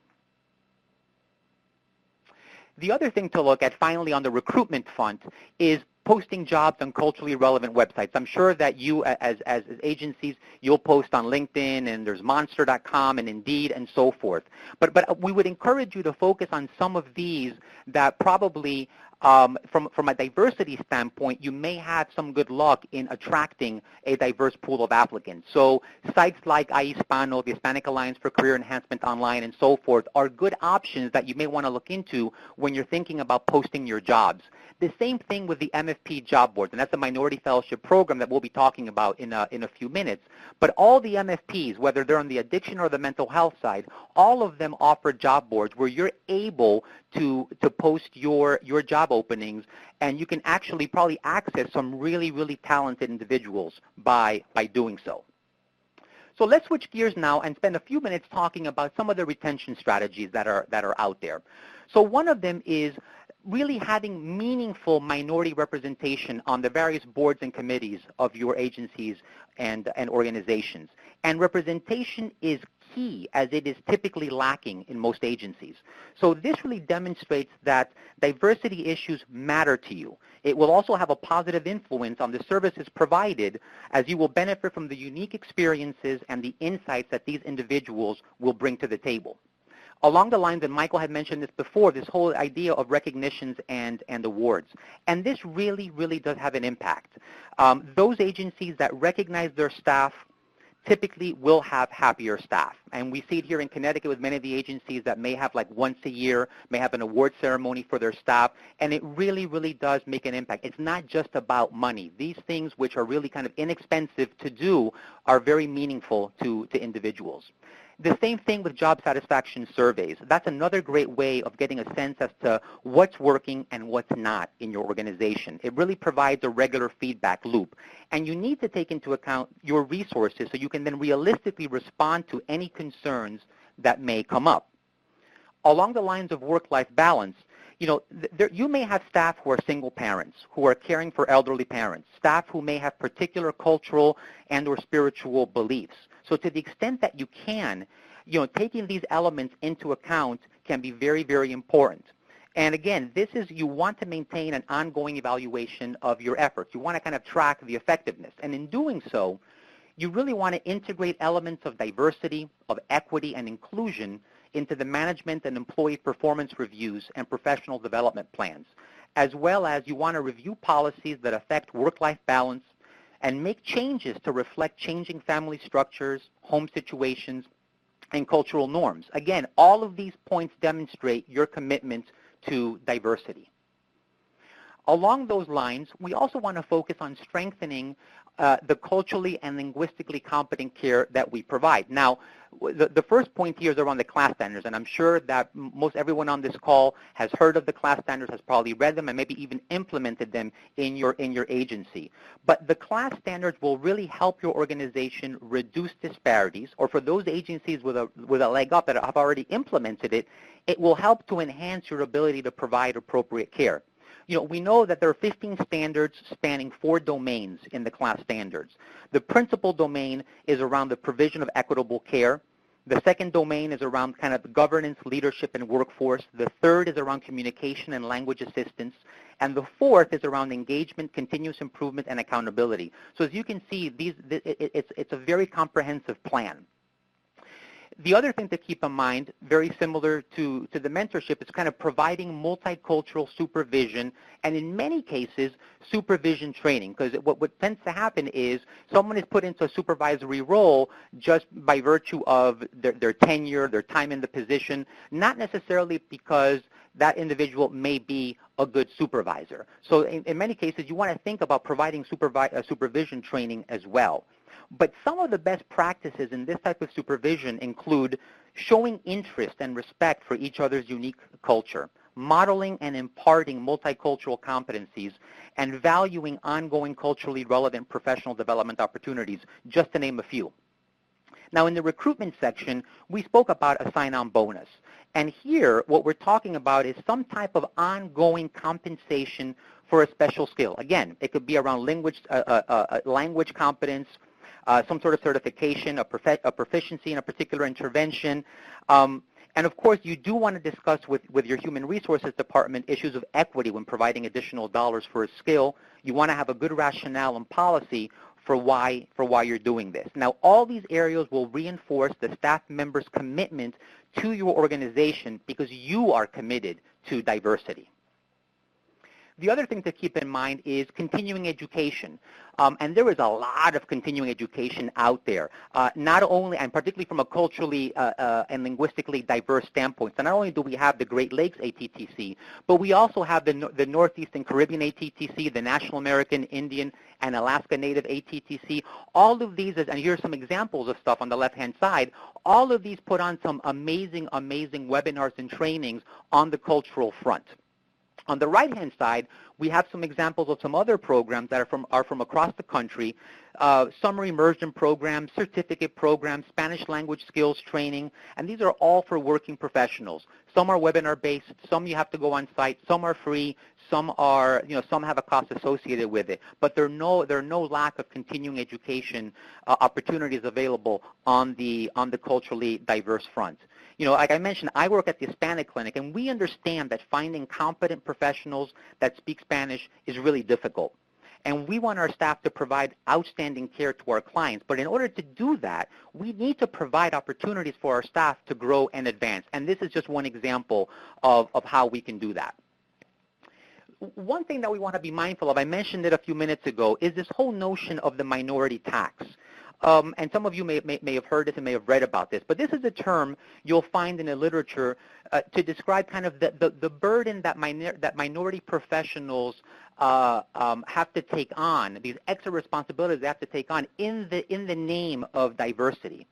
The other thing to look at, finally, on the recruitment front is posting jobs on culturally relevant websites. I'm sure that you, as agencies, you'll post on LinkedIn, and there's Monster.com and Indeed and so forth. But we would encourage you to focus on some of these that probably, from a diversity standpoint, you may have some good luck in attracting a diverse pool of applicants. So sites like iHispano, the Hispanic Alliance for Career Enhancement Online, and so forth are good options that you may want to look into when you're thinking about posting your jobs. The same thing with the MFP job boards, and that's a minority fellowship program that we'll be talking about in a few minutes. But all the MFPs, whether they're on the addiction or the mental health side, all of them offer job boards where you're able to post your job openings, and you can actually probably access some really, really talented individuals by doing so. So let's switch gears now and spend a few minutes talking about some of the retention strategies that are out there. So one of them is really having meaningful minority representation on the various boards and committees of your agencies and organizations. And representation is key, as it is typically lacking in most agencies. So this really demonstrates that diversity issues matter to you. It will also have a positive influence on the services provided, as you will benefit from the unique experiences and the insights that these individuals will bring to the table. Along the lines, and Michael had mentioned this before, this whole idea of recognitions and awards. And this really, really does have an impact. Those agencies that recognize their staff typically will have happier staff. And we see it here in Connecticut with many of the agencies that may have, like, once a year, may have an award ceremony for their staff, and it really, really does make an impact. It's not just about money. These things, which are really kind of inexpensive to do, are very meaningful to individuals. The same thing with job satisfaction surveys. That's another great way of getting a sense as to what's working and what's not in your organization. It really provides a regular feedback loop. And you need to take into account your resources so you can then realistically respond to any concerns that may come up. Along the lines of work-life balance, you may have staff who are single parents, who are caring for elderly parents, staff who may have particular cultural and or spiritual beliefs. So to the extent that you can, taking these elements into account can be very, very important. And again, you want to maintain an ongoing evaluation of your efforts. You want to kind of track the effectiveness. And in doing so, you really want to integrate elements of diversity, of equity, and inclusion into the management and employee performance reviews and professional development plans, as well as you want to review policies that affect work-life balance and make changes to reflect changing family structures, home situations, and cultural norms. Again, all of these points demonstrate your commitment to diversity. Along those lines, we also want to focus on strengthening the culturally and linguistically competent care that we provide. Now, the first point here is around the class standards, and I'm sure that most everyone on this call has heard of the class standards, has probably read them, and maybe even implemented them in your agency. But the class standards will really help your organization reduce disparities, or for those agencies with a leg up that have already implemented it, it will help to enhance your ability to provide appropriate care. We know that there are 15 standards spanning 4 domains in the class standards. The principal domain is around the provision of equitable care. The second domain is around kind of governance, leadership, and workforce. The third is around communication and language assistance. And the fourth is around engagement, continuous improvement, and accountability. So as you can see, it's a very comprehensive plan. The other thing to keep in mind, very similar to the mentorship, is kind of providing multicultural supervision, and in many cases, supervision training. Because what tends to happen is someone is put into a supervisory role just by virtue of their tenure, their time in the position, not necessarily because that individual may be a good supervisor. So in many cases, you want to think about providing supervision training as well. But some of the best practices in this type of supervision include showing interest and respect for each other's unique culture, modeling and imparting multicultural competencies, and valuing ongoing culturally relevant professional development opportunities, just to name a few. Now, in the recruitment section, we spoke about a sign-on bonus. And here, what we're talking about is some type of ongoing compensation for a special skill. Again, it could be around language competence, some sort of certification, a proficiency in a particular intervention. And of course, you do want to discuss with your human resources department issues of equity when providing additional dollars for a skill. You want to have a good rationale and policy for why you're doing this. Now, all these areas will reinforce the staff member's commitment to your organization because you are committed to diversity. The other thing to keep in mind is continuing education. And there is a lot of continuing education out there, not only, and particularly from a culturally and linguistically diverse standpoint. So not only do we have the Great Lakes ATTC, but we also have the Northeast and Caribbean ATTC, the National American Indian and Alaska Native ATTC. All of these, and here's some examples of stuff on the left-hand side, all of these put on some amazing, amazing webinars and trainings on the cultural front. On the right-hand side, we have some examples of some other programs that are from across the country, summer immersion programs, certificate programs, Spanish language skills training, and these are all for working professionals. Some are webinar-based, some you have to go on site, some are free, some are, some have a cost associated with it, but there are no lack of continuing education opportunities available on the culturally diverse front. Like I mentioned, I work at the Hispanic Clinic, and we understand that finding competent professionals that speak Spanish is really difficult. And we want our staff to provide outstanding care to our clients. But in order to do that, we need to provide opportunities for our staff to grow and advance. And this is just one example of how we can do that. One thing that we want to be mindful of, I mentioned it a few minutes ago, is this whole notion of the minority tax. And some of you may have heard this and may have read about this, but this is a term you'll find in the literature to describe kind of the burden that minority professionals have to take on, these extra responsibilities they have to take on in the name of diversity.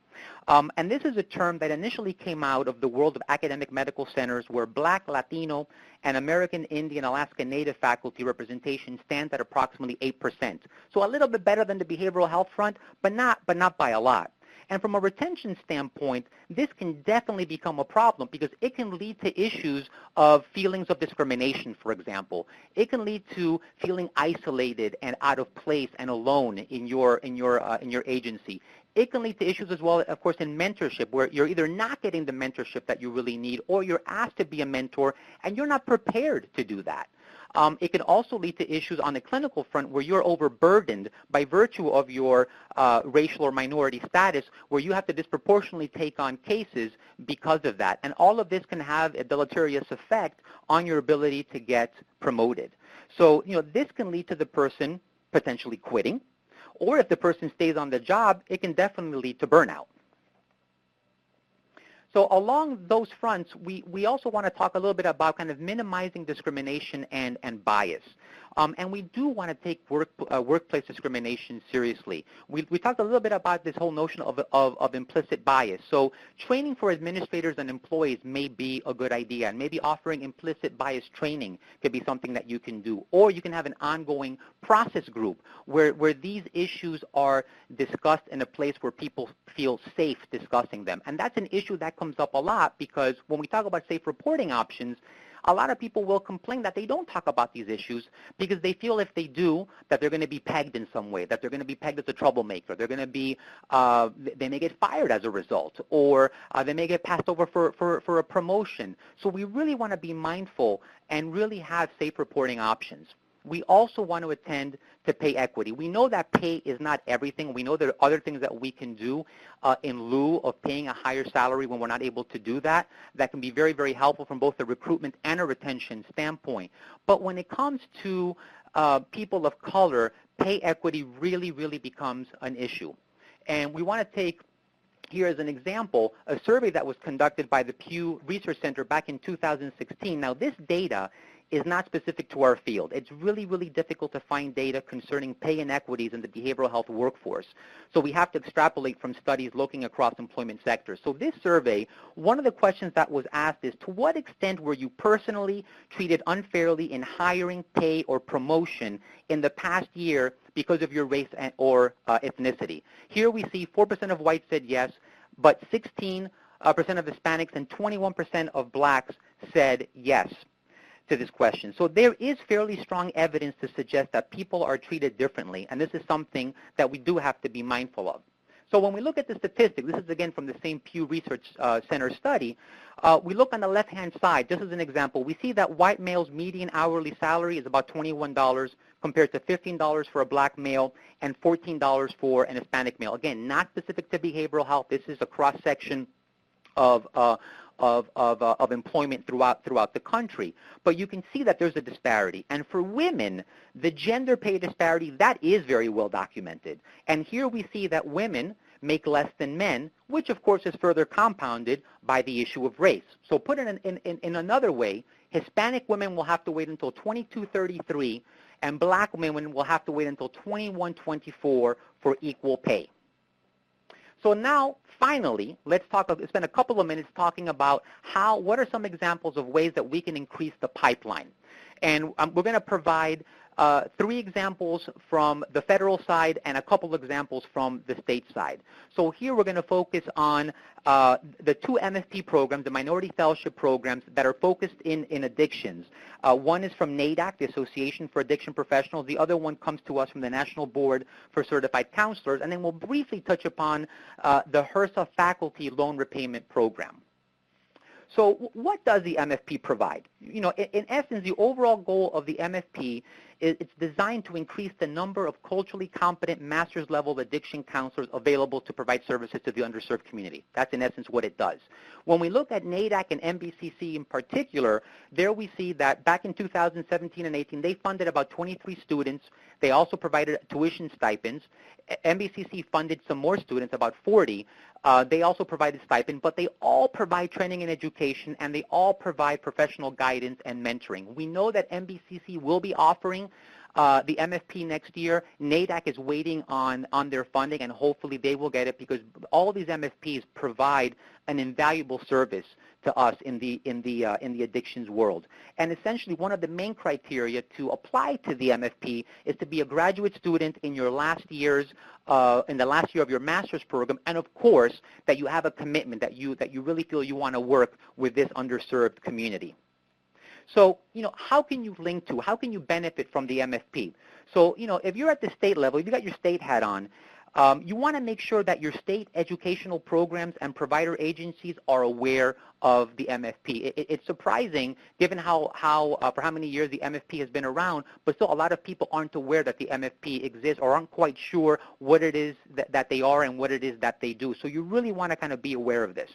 And this is a term that initially came out of the world of academic medical centers where Black, Latino, and American Indian Alaska Native faculty representation stands at approximately 8%. So a little bit better than the behavioral health front, but not by a lot. And from a retention standpoint, this can definitely become a problem because it can lead to issues of feelings of discrimination, for example. It can lead to feeling isolated and out of place and alone in your agency. It can lead to issues as well, of course, in mentorship, where you're either not getting the mentorship that you really need, or you're asked to be a mentor, and you're not prepared to do that. It can also lead to issues on the clinical front where you're overburdened by virtue of your racial or minority status, where you have to disproportionately take on cases because of that. And all of this can have a deleterious effect on your ability to get promoted. So, this can lead to the person potentially quitting, or if the person stays on the job, it can definitely lead to burnout. So along those fronts, we also want to talk a little bit about kind of minimizing discrimination and bias. And we do want to take workplace discrimination seriously. We talked a little bit about this whole notion of implicit bias. So training for administrators and employees may be a good idea, and maybe offering implicit bias training could be something that you can do. Or you can have an ongoing process group where these issues are discussed in a place where people feel safe discussing them. And that's an issue that comes up a lot because when we talk about safe reporting options, a lot of people will complain that they don't talk about these issues because they feel if they do, that they're going to be pegged in some way, that they're going to be pegged as a troublemaker. They're going to be, they may get fired as a result, or they may get passed over for a promotion. So we really want to be mindful and really have safe reporting options. we also want to attend to pay equity. We know that pay is not everything. We know there are other things that we can do in lieu of paying a higher salary when we're not able to do that. That can be very, very helpful from both a recruitment and a retention standpoint. But when it comes to people of color, pay equity really, really becomes an issue. And we want to take here as an example, a survey that was conducted by the Pew Research Center back in 2016. Now, this data is not specific to our field. It's really, really difficult to find data concerning pay inequities in the behavioral health workforce. So we have to extrapolate from studies looking across employment sectors. So this survey, one of the questions that was asked is, to what extent were you personally treated unfairly in hiring, pay, or promotion in the past year because of your race or ethnicity? Here we see 4% of whites said yes, but 16% of Hispanics and 21% of blacks said yes to this question. So there is fairly strong evidence to suggest that people are treated differently, and this is something that we do have to be mindful of. So when we look at the statistics, this is again from the same Pew Research Center study, we look on the left-hand side, just as an example, we see that white males' median hourly salary is about $21 compared to $15 for a black male and $14 for an Hispanic male. Again, not specific to behavioral health. This is a cross-section of employment throughout the country. But you can see that there's a disparity. And for women, the gender pay disparity, that is very well documented. And here we see that women make less than men, which of course is further compounded by the issue of race. So put it in another way, Hispanic women will have to wait until 2233, and black women will have to wait until 2124 for equal pay. So now, finally, let's spend a couple of minutes talking about what are some examples of ways that we can increase the pipeline. And we're going to provide 3 examples from the federal side and a couple of examples from the state side. So here we're going to focus on the 2 MFP programs, the Minority Fellowship programs that are focused in addictions. One is from NADAC, the Association for Addiction Professionals. The other one comes to us from the National Board for Certified Counselors. And then we'll briefly touch upon the HRSA Faculty Loan Repayment Program. So what does the MFP provide? You know, in essence, the overall goal of the MFP is it's designed to increase the number of culturally competent master's level addiction counselors available to provide services to the underserved community. That's in essence what it does. When we look at NADAC and MBCC in particular, there we see that back in 2017 and 18, they funded about 23 students. They also provided tuition stipends. MBCC funded some more students, about 40. They also provided stipend, but they all provide training and education, and they all provide professional guidance and mentoring. We know that MBCC will be offering the MFP next year. NADAC is waiting on their funding, and hopefully they will get it because all of these MFPs provide an invaluable service to us in the addictions world. And essentially, one of the main criteria to apply to the MFP is to be a graduate student in your last years, in the last year of your master's program, and of course, that you have a commitment that you really feel you want to work with this underserved community. So, you know, how can you benefit from the MFP? So, you know, if you're at the state level, if you got your state hat on, you want to make sure that your state educational programs and provider agencies are aware of the MFP. It's surprising, given for how many years the MFP has been around, but still a lot of people aren't aware that the MFP exists or aren't quite sure what it is that they are and what it is that they do. So you really want to kind of be aware of this.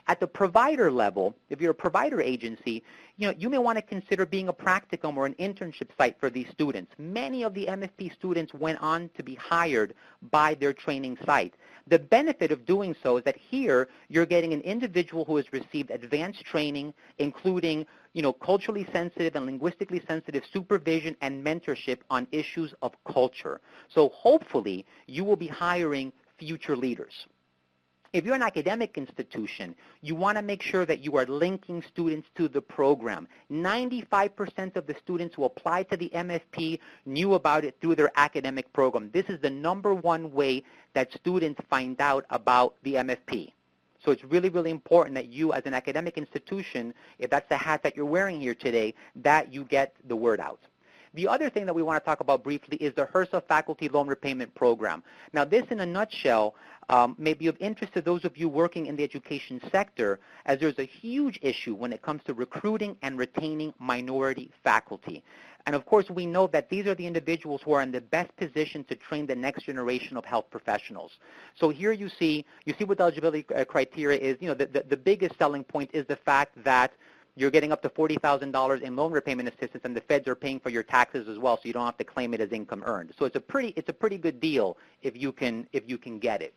At the provider level, if you're a provider agency, you know, you may want to consider being a practicum or an internship site for these students. Many of the MFP students went on to be hired by their training site. The benefit of doing so is that here you're getting an individual who has received advanced training, including, you know, culturally sensitive and linguistically sensitive supervision and mentorship on issues of culture. So hopefully you will be hiring future leaders. If you're an academic institution, you want to make sure that you are linking students to the program. 95% of the students who applied to the MFP knew about it through their academic program. This is the #1 way that students find out about the MFP. So it's really, really important that you, as an academic institution, if that's the hat that you're wearing here today, that you get the word out. The other thing that we want to talk about briefly is the HRSA Faculty Loan Repayment Program. Now, this in a nutshell may be of interest to those of you working in the education sector, as there's a huge issue when it comes to recruiting and retaining minority faculty. And of course, we know that these are the individuals who are in the best position to train the next generation of health professionals. So here you see what the eligibility criteria is. The biggest selling point is the fact that you're getting up to $40,000 in loan repayment assistance, and the feds are paying for your taxes as well, so you don't have to claim it as income earned. So it's a pretty good deal if you can get it.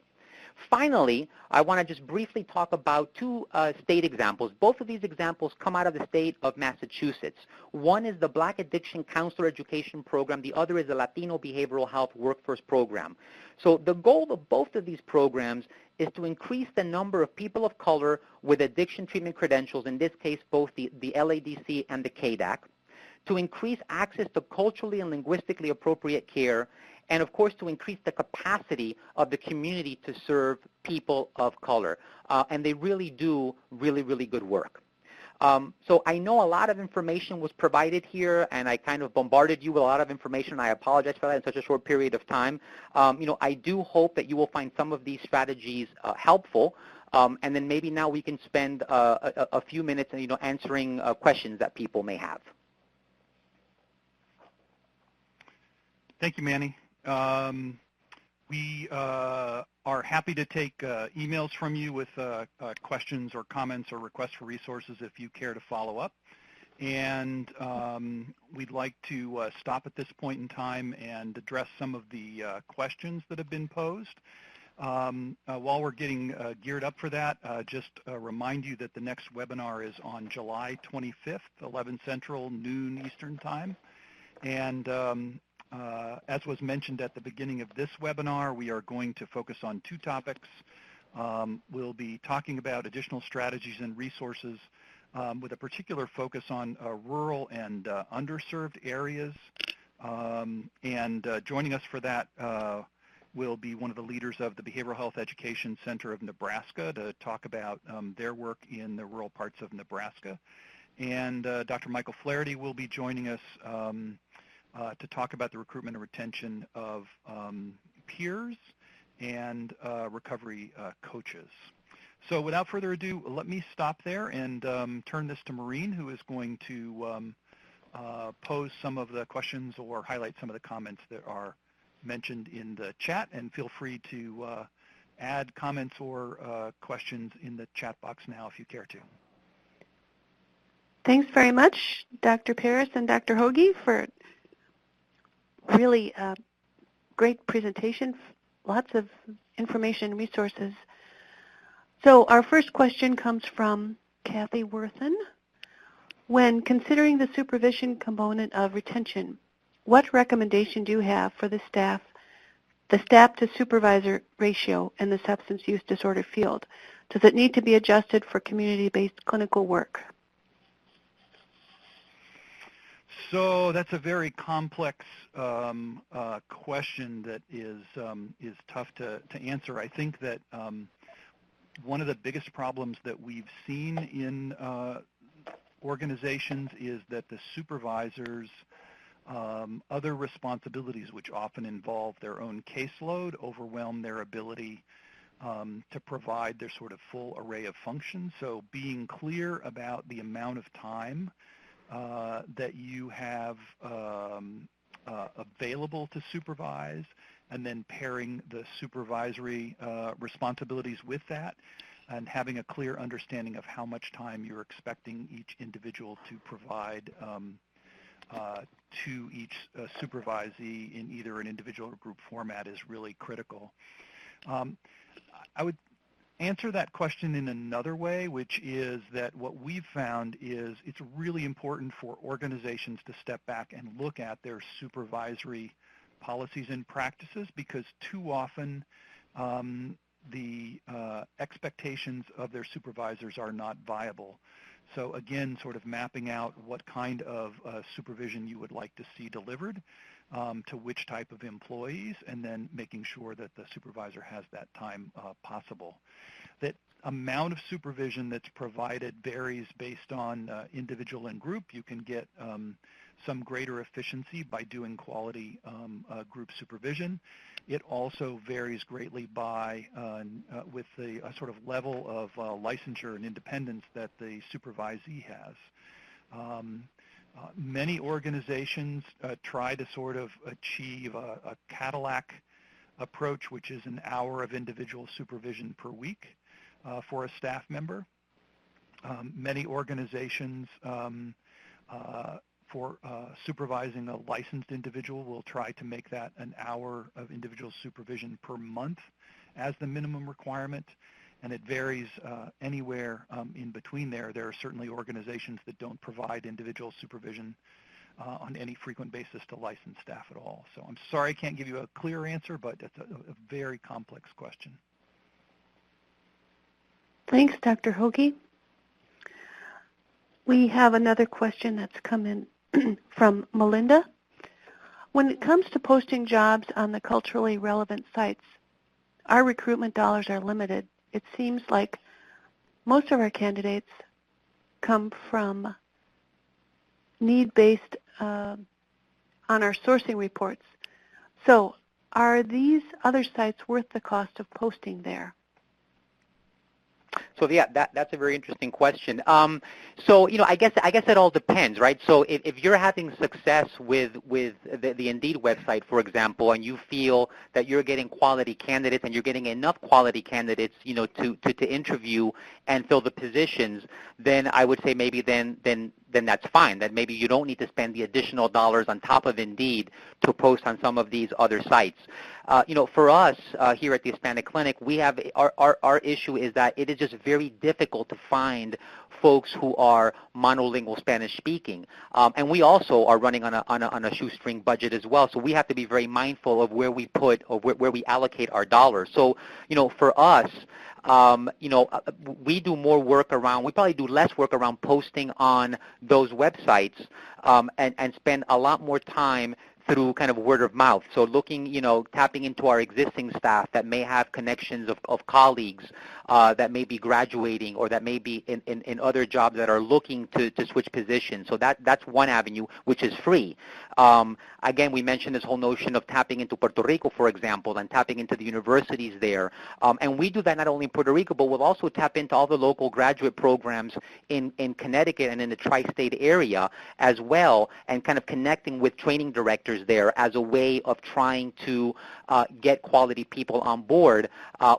Finally, I want to just briefly talk about two state examples. Both of these examples come out of the state of Massachusetts. One is the Black Addiction Counselor Education Program. The other is the Latino Behavioral Health Workforce Program. So the goal of both of these programs is to increase the number of people of color with addiction treatment credentials, in this case both the LADC and the KDAC, to increase access to culturally and linguistically appropriate care, and of course to increase the capacity of the community to serve people of color. And they really do really good work. So I know a lot of information was provided here, and I kind of bombarded you with a lot of information. I apologize for that in such a short period of time. I do hope that you will find some of these strategies helpful, and then maybe now we can spend a few minutes answering questions that people may have. Thank you, Manny. We are happy to take emails from you with questions or comments or requests for resources if you care to follow up. And we'd like to stop at this point in time and address some of the questions that have been posed. While we're getting geared up for that, just remind you that the next webinar is on July 25th, 11 Central, noon Eastern Time. And as was mentioned at the beginning of this webinar, we are going to focus on two topics. We'll be talking about additional strategies and resources with a particular focus on rural and underserved areas. And joining us for that will be one of the leaders of the Behavioral Health Education Center of Nebraska to talk about their work in the rural parts of Nebraska. And Dr. Michael Flaherty will be joining us to talk about the recruitment and retention of peers and recovery coaches. So without further ado, let me stop there and turn this to Maureen, who is going to pose some of the questions or highlight some of the comments that are mentioned in the chat, and feel free to add comments or questions in the chat box now if you care to. Thanks very much, Dr. Paris and Dr. Hoagie, for really great presentation, lots of information and resources. So our first question comes from Kathy Worthen. When considering the supervision component of retention, what recommendation do you have for the staff to supervisor ratio in the substance use disorder field? Does it need to be adjusted for community-based clinical work? So that's a very complex question that is tough to answer. I think that one of the biggest problems that we've seen in organizations is that the supervisors' other responsibilities, which often involve their own caseload, overwhelm their ability to provide their sort of full array of functions. So being clear about the amount of time that you have available to supervise, and then pairing the supervisory responsibilities with that, and having a clear understanding of how much time you're expecting each individual to provide to each supervisee in either an individual or group format is really critical. I would answer that question in another way, which is that what we've found is it's really important for organizations to step back and look at their supervisory policies and practices, because too often the expectations of their supervisors are not viable. So again, sort of mapping out what kind of supervision you would like to see delivered to which type of employees, and then making sure that the supervisor has that time possible. That amount of supervision that's provided varies based on individual and group. You can get some greater efficiency by doing quality group supervision. It also varies greatly by with the sort of level of licensure and independence that the supervisee has. Many organizations try to sort of achieve a Cadillac approach, which is an hour of individual supervision per week for a staff member. Many organizations for supervising a licensed individual will try to make that an hour of individual supervision per month as the minimum requirement, and it varies anywhere in between there. There are certainly organizations that don't provide individual supervision on any frequent basis to licensed staff at all. So I'm sorry I can't give you a clear answer, but it's a very complex question. Thanks, Dr. Hoagie. We have another question that's come in from Melinda. When it comes to posting jobs on the culturally relevant sites, our recruitment dollars are limited. It seems like most of our candidates come from need-based on our sourcing reports. So are these other sites worth the cost of posting there? So yeah, that's a very interesting question. So I guess it all depends, right? So if you're having success with the Indeed website, for example, and you feel that you're getting quality candidates and you're getting enough quality candidates, to interview and fill the positions, then I would say maybe then that's fine. That maybe you don't need to spend the additional dollars on top of Indeed to post on some of these other sites. For us here at the Hispanic Clinic, we have our issue is that it is just very difficult to find folks who are monolingual Spanish speaking, and we also are running on a shoestring budget as well. So we have to be very mindful of where we put or where we allocate our dollars. So for us, we do more work around, we probably do less work around posting on those websites and spend a lot more time through kind of word of mouth. So looking, tapping into our existing staff that may have connections of colleagues that may be graduating or that may be in other jobs that are looking to switch positions. So that's one avenue, which is free. Again, we mentioned this whole notion of tapping into Puerto Rico, for example, and tapping into the universities there. And we do that not only in Puerto Rico, but we'll also tap into all the local graduate programs in Connecticut and in the tri-state area as well, and kind of connecting with training directors there as a way of trying to get quality people on board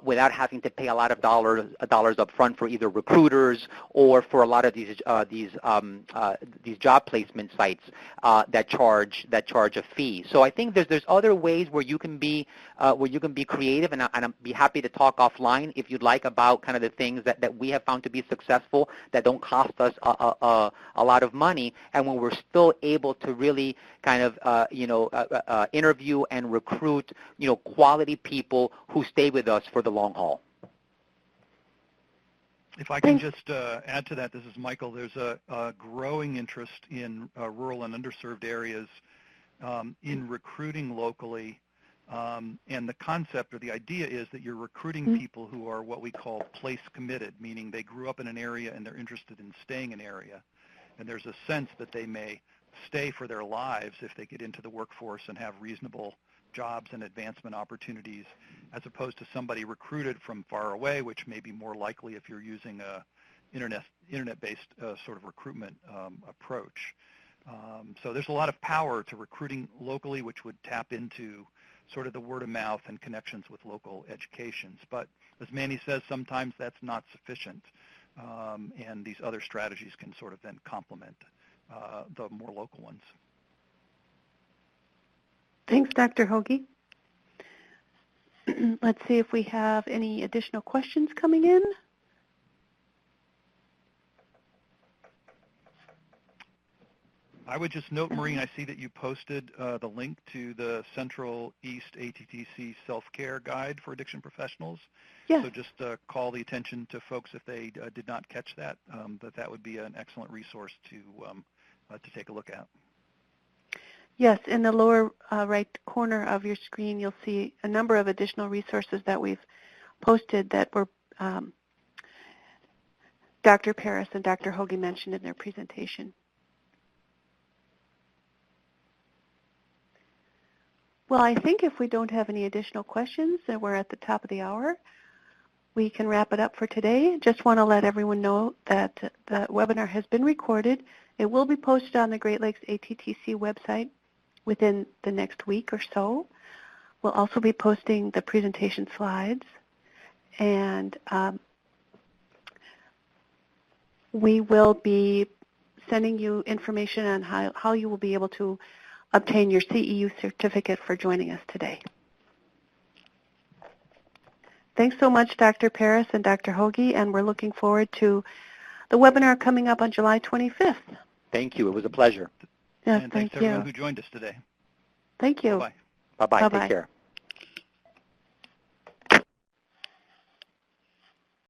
without having to pay a lot of dollars up front for either recruiters or for a lot of these job placement sites that charge a fee. So I think there's other ways where you can be creative, and I'd be happy to talk offline if you'd like about kind of the things that we have found to be successful that don't cost us a lot of money, and when we're still able to really kind of interview and recruit quality people who stay with us for the long haul. If I can just add to that, this is Michael. There's a growing interest in rural and underserved areas in recruiting locally, and the concept or the idea is that you're recruiting people who are what we call place committed, meaning they grew up in an area and they're interested in staying in an area, and there's a sense that they may stay for their lives if they get into the workforce and have reasonable jobs and advancement opportunities, as opposed to somebody recruited from far away, which may be more likely if you're using a internet-based sort of recruitment approach. So there's a lot of power to recruiting locally, which would tap into sort of the word of mouth and connections with local educations. But as Manny says, sometimes that's not sufficient, and these other strategies can sort of then complement the more local ones. Thanks, Dr. Hoagie. Let's see if we have any additional questions coming in. I would just note, Maureen, I see that you posted the link to the Central East ATTC Self-Care Guide for Addiction Professionals. Yes. So just call the attention to folks if they did not catch that, that would be an excellent resource to take a look at. Yes, in the lower right corner of your screen, you'll see a number of additional resources that we've posted that were Dr. Paris and Dr. Hoagie mentioned in their presentation. Well, I think if we don't have any additional questions, and we're at the top of the hour, we can wrap it up for today. Just want to let everyone know that the webinar has been recorded. It will be posted on the Great Lakes ATTC website within the next week or so. We'll also be posting the presentation slides, and we will be sending you information on how you will be able to obtain your CEU certificate for joining us today. Thanks so much, Dr. Paris and Dr. Hoagie, and we're looking forward to the webinar coming up on July 25th. Thank you. It was a pleasure. Yes, and thank thanks to everyone you. who joined us today. Thank you. Bye-bye. Bye-bye. Bye-bye. Take care.